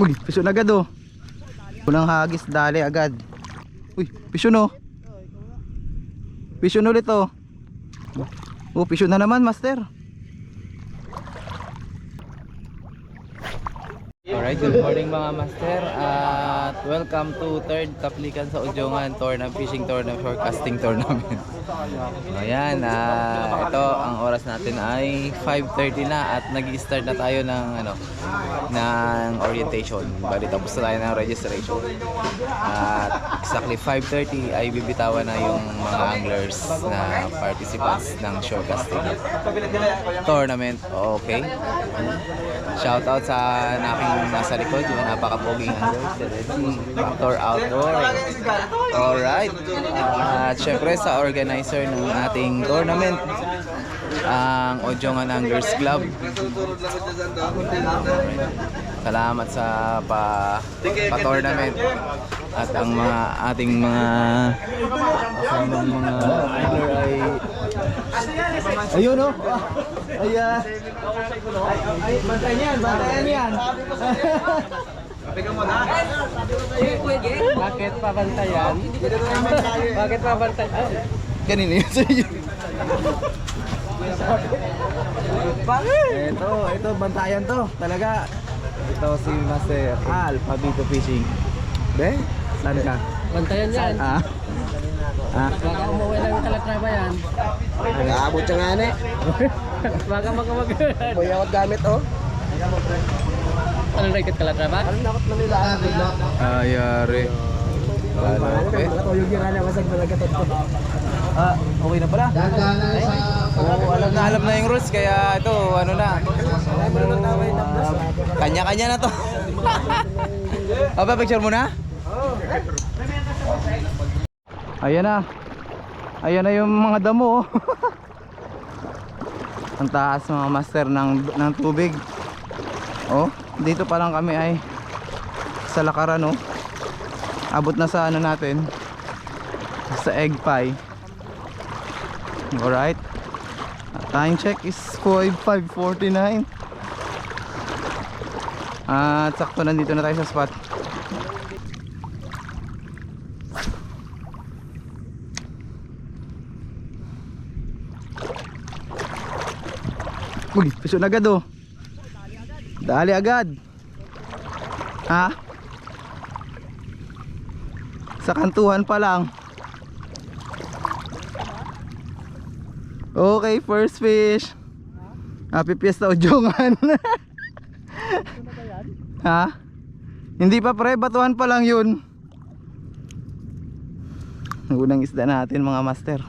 Uy, pisyon agad oh. Unang hagis, dali agad. Uy, pisyon oh. Pisyon ulit oh. Oh, pisyon na naman, master. Alright, good morning mga master at welcome to third Kaplikan sa Udjongan tournament, fishing tournament, forecasting tournament. Ayan, ito ang oras natin ay 5:30 na at nag-i-start na tayo ng ng orientation. Bali tapos na tayo ng registration. At exactly 5:30 ay bibitawan na yung mga anglers na participants ng shorecasting tournament. Okay. Shout out sa aking nasa likod, yung napaka-poging anglers, Factor Outdoor. Alright. At syempre sa organizer ng ating tournament, ang Udjongan Anglers Club. Salamat sa pa-tournament at ang mga ating mga angler ay ayun oh. Ayan. Ay, bantayan yan. Bakit pabantayan? Bakit pabantayan? Kanina yun sa iyo. Ito bantayan to. Talaga. Ito si Master Al, Pabito Fishing. Be? Saan ka? Bantayan yan. Baka umuwi ng Calatrava yan. Nakaabot siya nga na eh. Baka magkamag. Buyawat gamit oh. Ano na ikot Calatrava? Ano nakot na nila? Ayari. Okay. Matuyog yung ano, masag malagatot ko. Okay na pala. Alam na yung rules kaya ito ano na. Kanya-kanya na to. Aba, picture mo na? Ayan na. Ayan na yung mga damo. Ang taas mga master ng tubig. Oh, dito pa lang kami ay sa lakaran oh. Abot na sa ano natin, sa egg pie. Alright. Time check is 5:49. At sakto nandito na tayo sa spot. Uy, pisyon agad oh. Dali agad. Ha? Sa kantuhan pa lang. Okay, first fish. Happy Fiesta Udjongan. Ha? Hindi pa pre, batuhan pa lang yun. Unang isda natin mga master.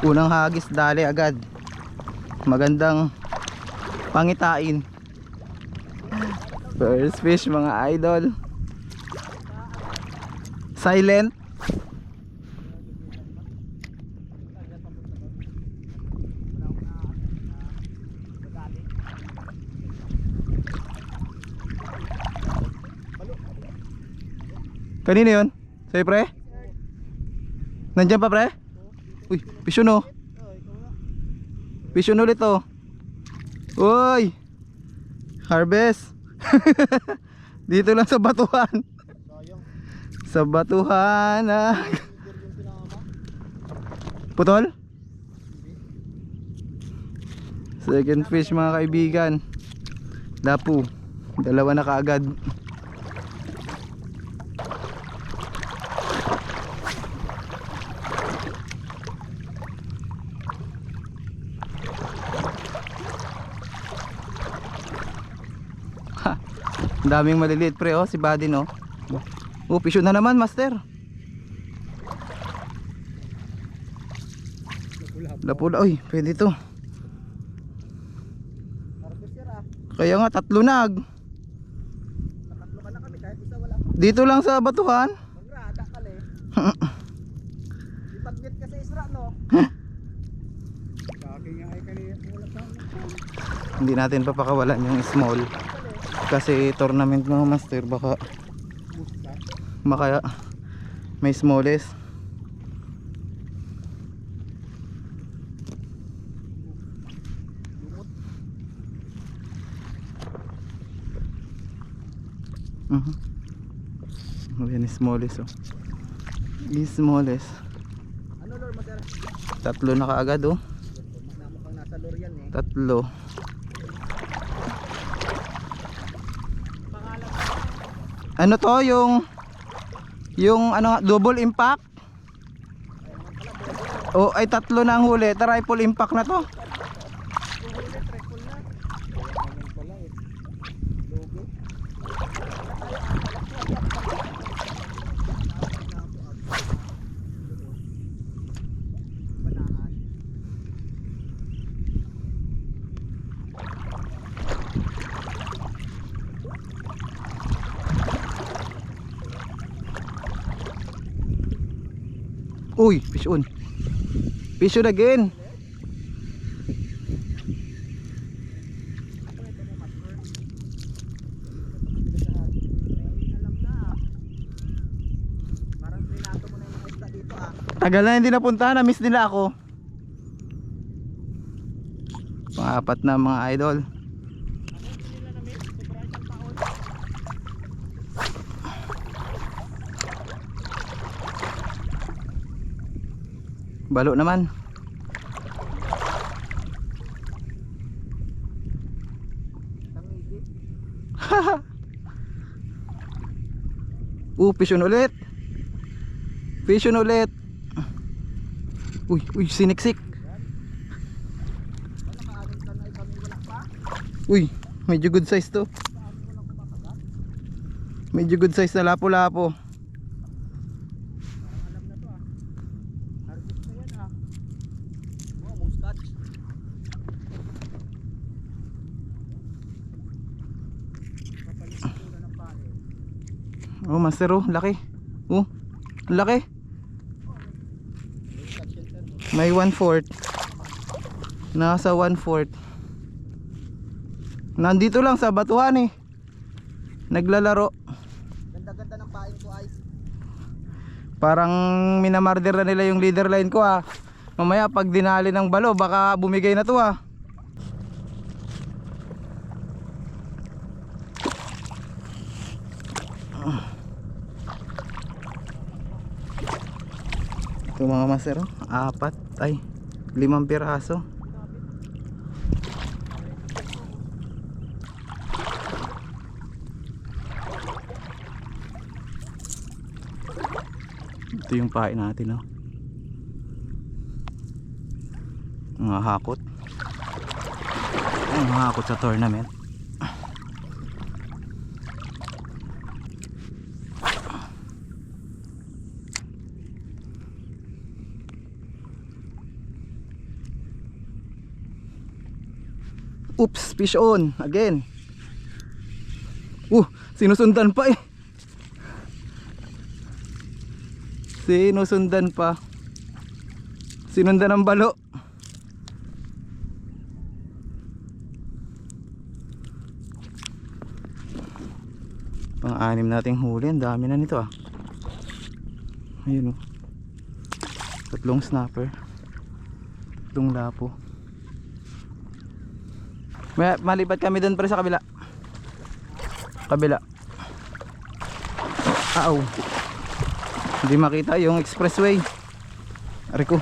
Unang hagis, dali agad. Magandang pangitain. First fish mga idol. Silent. Kanina yun? Sa'yo pre? Nandyan pa pre? Uy, pisyon oh. Pisyon ulit oh. Uy, harvest. Dito lang sa batuhan. Sa batuhan Putol? Second fish mga kaibigan. Dapu. Dalawa na kaagad. Daming maliliit pre oh, si Buddy no. Oh, pisyon na naman master. Lapula, oy, pwede to. Kaya nga tatlo nag. Dito lang sa batuhan. Ipagbit ka sa isra no. Hindi natin papakawalan yung small. Kasi tournament mga master, baka may smallest. Yan, smallest oh. Smallest. Ano lure mo sir? 3 na kaagad oh. Mukhang nasa lure yan eh. 3. Ano to yung ano double impact? Oh, ay 3 na ang huli. Triple impact na to. Uy, fish on. Fish on again. Parang trinato mo na yung mga isda dito ah. Tagal na hindi napunta, na-miss nila ako. Pang-4 na mga idol. Balo naman. Fish on ulit. Fish on ulit. Uy, siniksik. Uy, medyo good size to. Medyo good size na lapo-lapo. Oh, master oh, laki. Oh, laki. May 1/4. Nasa 1/4. Nandito lang sa batuhan eh. Naglalaro. Ganda-ganda ng pain ko ay. Parang minamarder na nila yung leader line ko ah. Mamaya pag dinali ng balo baka bumigay na to ah. Ito mga master oh, 5 piraso. Ito yung pain natin oh. Mga hakot. Mga hakot sa tournament. Oops, fish on again. Sinusundan pa eh. Sinusundan pa. Sinundan ng balo. Pang-anim nating huli. Ang dami na nito ah. Ayun oh. 3 snapper. 3 lapo. Malipat kami doon pre sa kabila. Kabila. Hindi makita yung expressway. Ariko.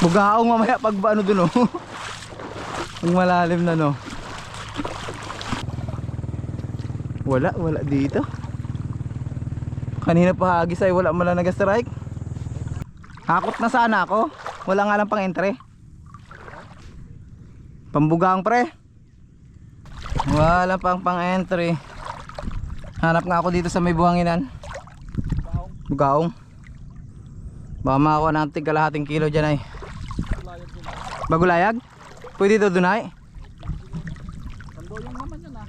Bugaong mamaya pag ano dun oh. Pag malalim na no. Wala dito. Kanina pa hagis ay wala man lang nag-strike. Hakot na sana ako. Wala nga lang pang entry. Pambugang pre. Wala pang entry. Hanap nga ako dito sa may buhanginan. Bugaong. Baka makakuha ng tig kalahating kilo dyan ay. Bagulayag? Pwede ito dun ay? Kandoyong naman yun ah.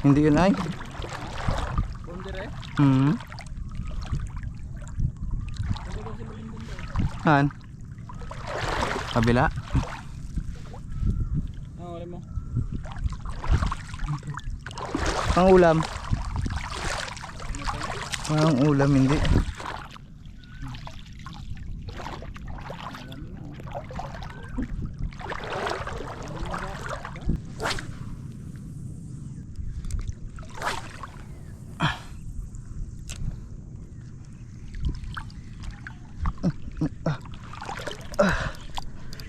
Hindi yun ay. Bundire? Han? Kabila? Wala mo. Pang ulam? Pang ulam hindi.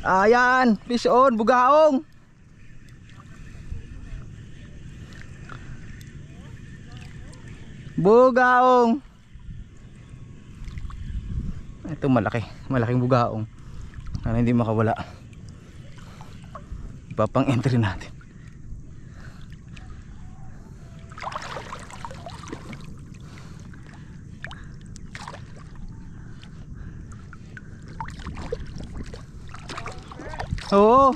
Ayan, fish on, bugaong. Bugaong. Ito malaki, malaking bugaong. Sana hindi makawala. Ipapang entry natin. Oo.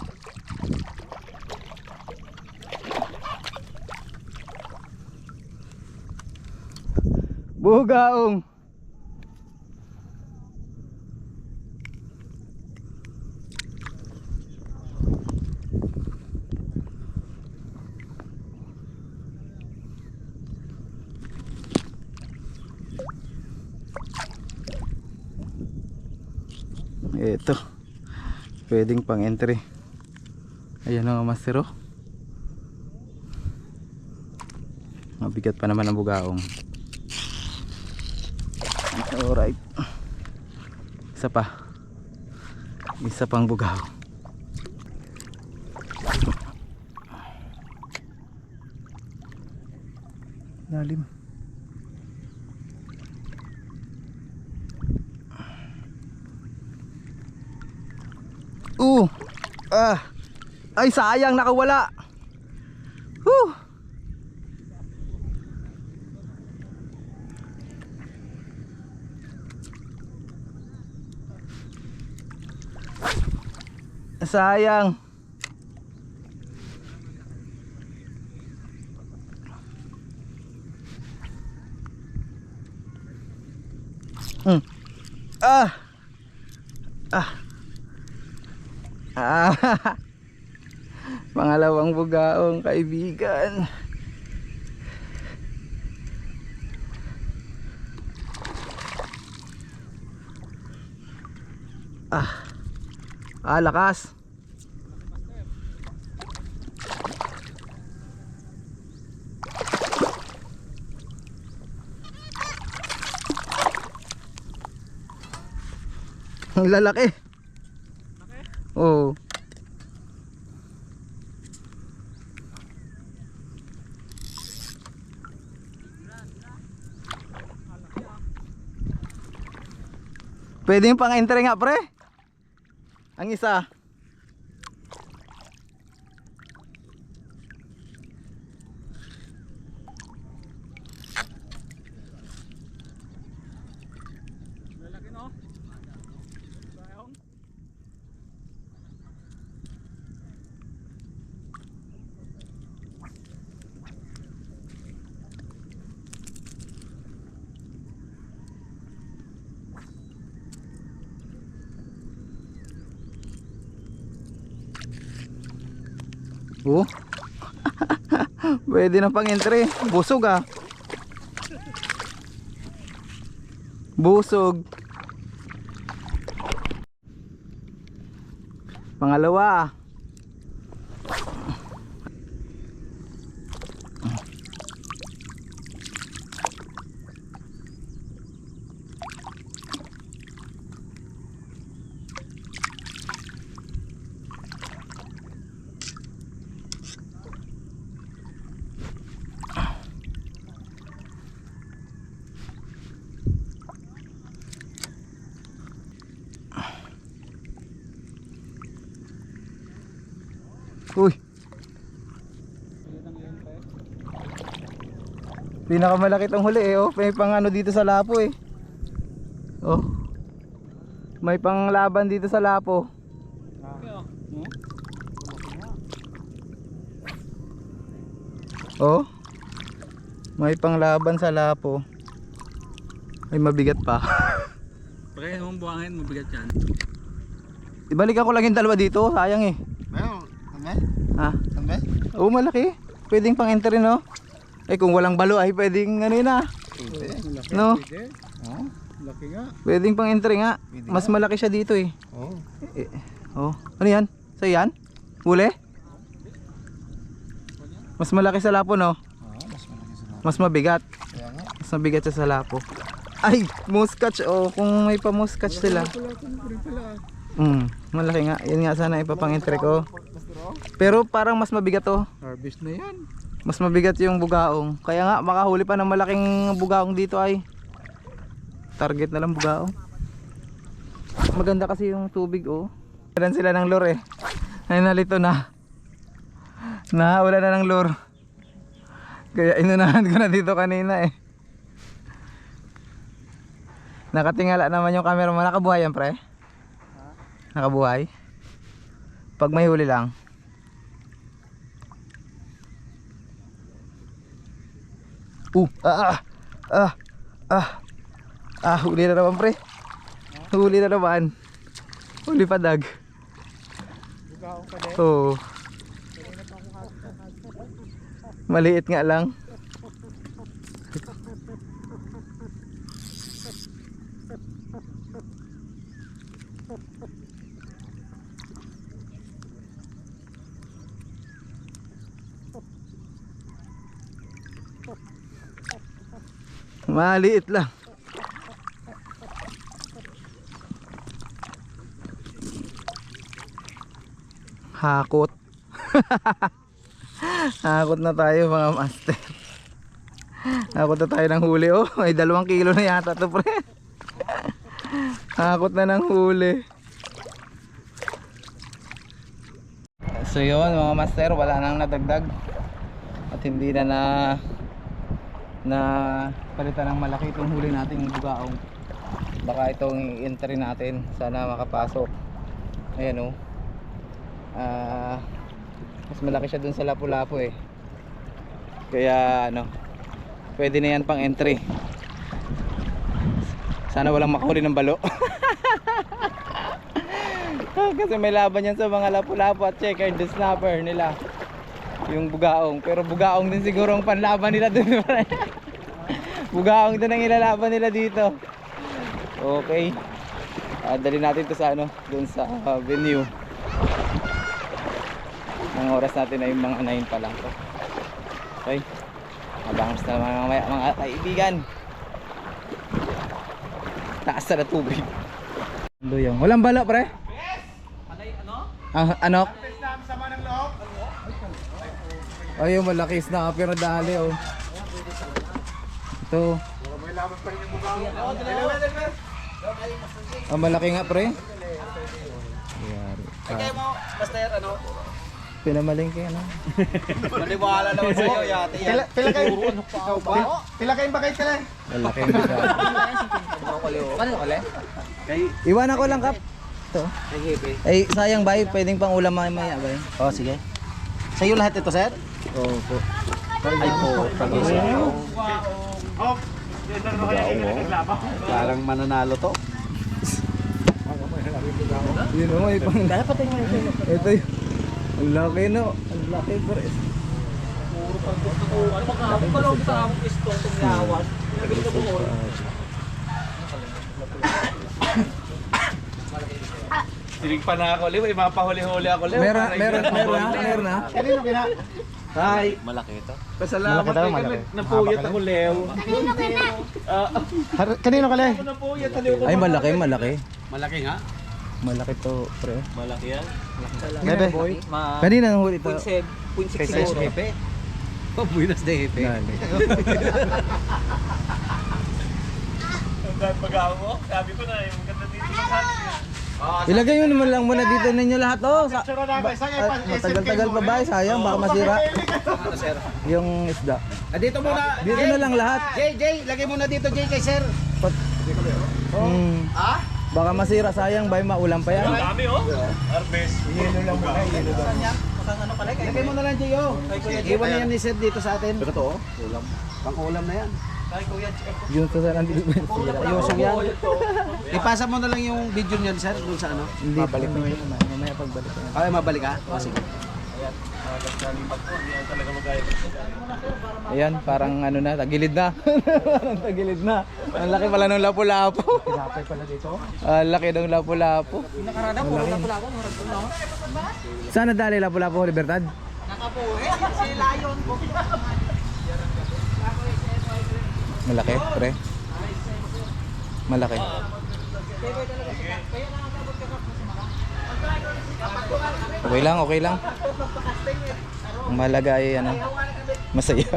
Bugaong. Ito. Pwedeng pang entry. Ayan ang master, oh. Mabigat pa naman ang bugaong. Alright. Isa pa. Isa pang bugaong. Lalim. Ay sayang, nakawala. Sayang. Pangalawang bugaong, kaibigan. Lakas. Ang lalaki. Oo. Pwede yung pang-entry nga, pre. Ang isa. Lalaki, no? Sayang. Oh. Pwede na pang entry. Busog, ah. Busog. Pangalawa. Uy. Pinakamalaki tong huli, eh, oh. May pang ano dito sa lapo, eh. Oh. May pang laban dito sa lapo. Oh. May pang laban sa lapo. Ay, mabigat pa. Pagkaya mong buhangin, mabigat yan. Ibalik ako lang yung dalawa dito, sayang, eh. Ha? Oo, malaki. Pwedeng pang entry, no? Eh kung walang balo ay pwedeng ano yun, ah. No? Laki nga. Pwedeng pang entry nga. Mas malaki siya dito, eh. Oh. Ano yan? Sa yan? Huli? Mas malaki sa lapo, no? Mas mabigat. Mas mabigat siya sa lapo. Ay, muskatch, oh. Kung may pa muskatch sila. Malaki nga. Yun nga sana ipapang-entry ko. Pero parang mas mabigat to. Harvest na yan. Mas mabigat yung bugaong. Kaya nga makahuli pa ng malaking bugaong dito ay. Target na lang bugaong. Maganda kasi yung tubig oh. Kailan sila ng lure eh. Ay nalito na. Wala na ng lure. Kaya inunahan ko na dito kanina eh. Nakatingala naman yung camera mo. Nakabuhay yan pre? Nakabuhay? Pag may huli lang. Huli na naman pre. Huli na naman. Huli pa dag. Oo. Maliit nga lang. Maliit lang. Hakot. Hakot na tayo mga master. Hakot na tayo ng huli. Oh, may 2 kilo na yata to pre. Hakot na ng huli. So yun mga master, wala nang nadagdag. At hindi na palitan ng malaki itong huli nating bugaong. Baka itong i-entry natin, sana makapasok. Ayan oh. Mas malaki siya dun sa lapu-lapu eh. Kaya ano, pwede na yan pang entry. Sana walang makahuli ng balo. Kasi may laban yan sa mga lapu-lapu at checker the snapper nila, yung bugaong. Pero bugaong din siguro ang panlaban nila dun. Bugaong din ang ilalaban nila dito. Okay, dali natin to sa ano, dun sa venue. Ang oras natin ay mga 9 pa lang to. Okay, abangos na mamaya mga kaibigan. Taas na tubig. Doyong. Walang balo pre? Ano? Ay, yung malaki snapper na dali oh. Ito. Ang malaki nga pre. Kaya mo, master, ano? Pinamalingki ano. Maniwala naman sa'yo, yate yan. Pila kayong bakit ka lang? Malaki nga. Iwan ako lang kap. Ito. Ay, sayang bay, pwedeng pang ulam mamaya bay. Oh, sige. Sa'yo lahat ito, sir? Oo po. Ay po, pag-isa. Parang mananalo to. Yun o, may pang... Ito yun. Ang laki no. Ang laki pre. Tinig pa na ako, Liw. May mga pahuli-huli ako, Liw. Meron na. Kanino kina? Hi. Malaki ito. Pasalamat Malaki daw, kay malaki. napuyat ako, Lew. Kanino ka le? Napuyat, Liw. Ay, malaki, malaki. Malaki nga. Malaki to, pre. Malaki yan. Bebe. Kanina nang huli ito. 0.6 Kaysa Hepe. Buenas de Hepe. Dali. Pag-awa mo, sabi ko na, yung ganda dito mag-hangin. Ilagay nyo naman lang muna dito ninyo lahat oh. Matagal-tagal pa ba? Sayang, baka masira. Yung isda. Dito muna. Dito na lang lahat. Jay, lagay mo na dito, Jay, kay sir. Baka masira, sayang, bay maulam pa yan. Dami oh. Harvest. Yelo lang muna, yelo lang. Lagay mo na lang, Jay, oh. Iwan na yan ni sir dito sa atin. Pero to, ulam. Pang-ulam na yan. Yun to sa nandito. Ayosong yan. Ipasa mo na lang yung video niyan, sir, doon sa ano. Hindi, balik mo yun. Mamaya pagbalik ko. Okay, mabalik ka? O, sige. Ayan, parang ano na, tagilid na. Parang tagilid na. Ang laki pala ng lapu-lapu. Pinapay pala dito. Ang laki ng lapu-lapu. Nakarada po, lapu-lapu. Saan nadali lapu-lapu, Libertad? Nakapuwi, si Lion po. Malaki, pre. Malaki. Okay lang, okay lang. Ang mahalaga ay ano, masaya.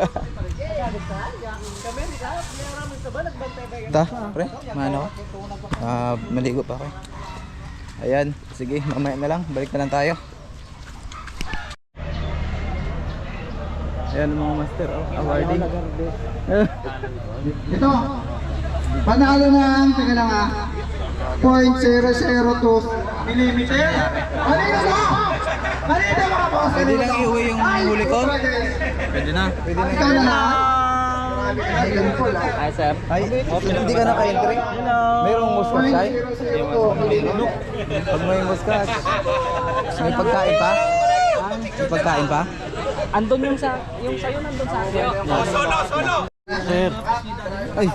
Ta, pre, mano? Maligo pa ako. Ayan, sige, mamaya na lang, balik na lang tayo. Ayan mga master, awarding. Ito, panalo ng, teka lang ah, 0.002 millimeter. Halina na! Halina mga boss! Pwede lang iuwi yung huli ko? Pwede na. Pwede na. Ikaw na lang. Hi sir. Ay, hindi ka naka-entry? Mayroong muskat siya? Pag may muskat, may pagkain pa? May pagkain pa? Andun yung sayo nandun sa akin. Sir. Ay,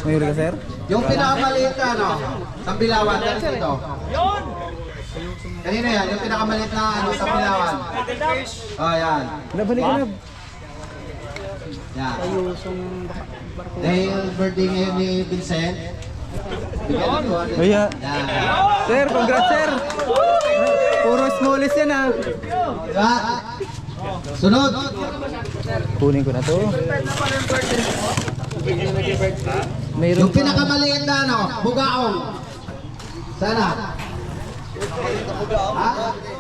may huli ka sir? Yung pinakamaliit na ano, sambilawan, ito. Yun! Kanina yan, yung pinakamaliit na ano, sambilawan. Oh, yan. Nabalik ka na. Yan. Dahil birthday ngayon ni Vincent. Bigyan ko. Kaya, Yan. sir, congrats sir. Puro smallest yan ah. Diba? Sunod. Kunin ko na to. Mayroon Yung pinakamaliit na ano, bugaong. Sana. Ha?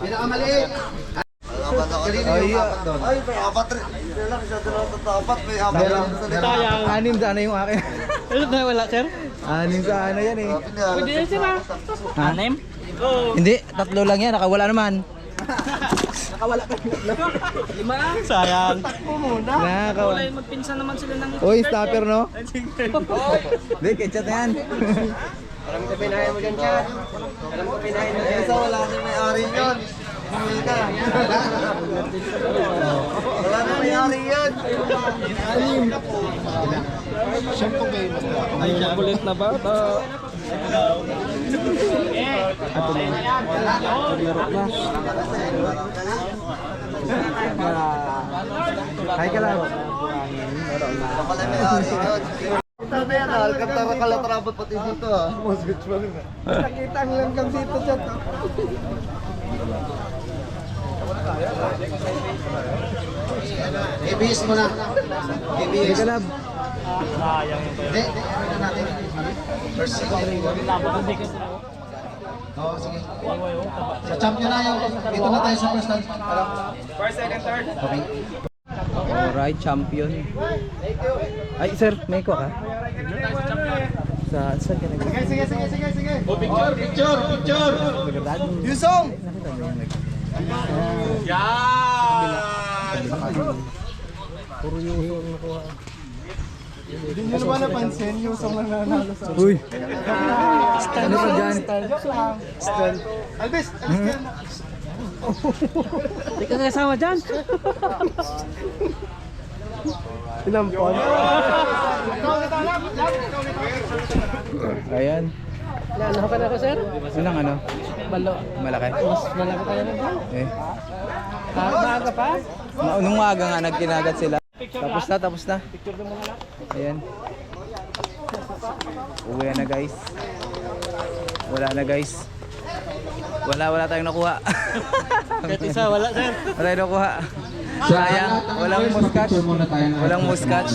Pinakamaliit. Kanina yung apat doon. Ay, may apat rin. Kaya lang siya doon sa tapat, may apat Meron, rin sa meron. likod. Anim sana yung akin. Ano na wala, sir? Anim sana yan eh. Pwede yan, sir, ha? Anim? Hindi, tatlo lang yan. Nakawala naman. Lima? Sayang. Nakawala. Wala, magpinsan naman sila ng... Uy, stopper no? Hindi, ketchup na yan. Eh, sa wala na may-ari yun. Huli ka. Wala na may-ari yun. Kulit na bata. Hi ka lang. Wala may-ari yun. Sabi yan, alcantara kalatrabot pati dito ah. Nakita ang langgam dito dyan. IBS mo na. IBS. Hi ka lang. Hindi, ano natin? First Oo, sige. Sa champion na yung, dito na tayo sa first stand. First, second, third. Okay. Alright, champion. Ay, sir, may ko ka? Saan ka nag- Sige. Oh, picture. Yusong! Hindi nyo naman napansin, yung song lang nanalo sa... Uy! Ano pa dyan? Stand. Albis yan. Hindi ka kasama dyan. Inampon. Ayan. Ano ka na ako, sir? Ilang ano? Balo. Malaki? Mas malaki tayo na dyan. Eh. Maaga pa? Nung maaga nga nagkinagat sila. Tapos na. Ayan. Uwi na guys. Wala na guys. Wala tayong nakuha. Kahit isa, wala, sir. Wala tayong nakuha. Sayang. Walang muskat. Walang muskat.